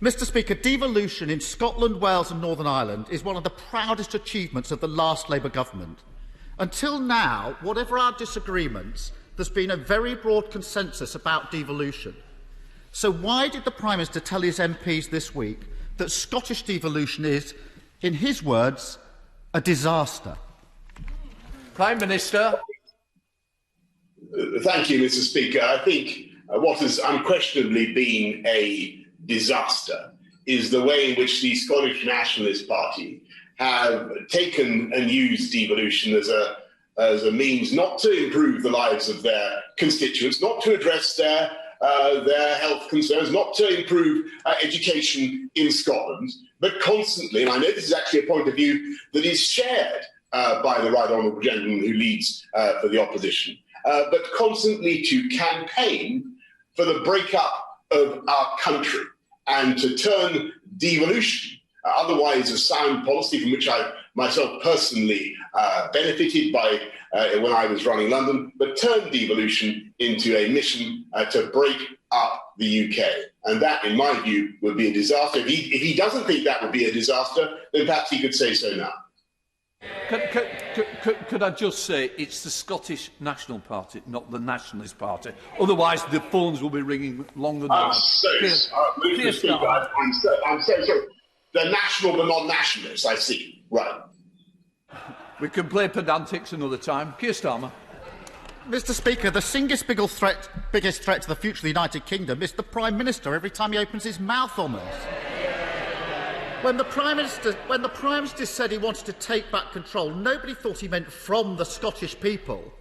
Mr Speaker, devolution in Scotland, Wales and Northern Ireland is one of the proudest achievements of the last Labour government. Until now, whatever our disagreements, there's been a very broad consensus about devolution. So why did the Prime Minister tell his MPs this week that Scottish devolution is, in his words, a disaster? Prime Minister. Thank you, Mr Speaker. I think what has unquestionably been a disaster is the way in which the Scottish Nationalist Party have taken and used devolution as a means not to improve the lives of their constituents, not to address their health concerns, not to improve education in Scotland, but constantly, and I know this is actually a point of view that is shared by the Right Honourable Gentleman who leads for the opposition, but constantly to campaign for the breakup of our country and to turn devolution, otherwise a sound policy from which I myself personally benefited by when I was running London, but turn devolution into a mission to break up the UK. And that, in my view, would be a disaster. If he doesn't think that would be a disaster, then perhaps he could say so now. Could I just say it's the Scottish National Party, not the Nationalist Party. Otherwise, the phones will be ringing longer than... I'm so sorry. The national but not nationalists, I see. Right. We can play pedantics another time. Keir Starmer. Mr Speaker, the single biggest threat to the future of the United Kingdom is the Prime Minister every time he opens his mouth on this. When the Prime Minister said he wanted to take back control, nobody thought he meant from the Scottish people.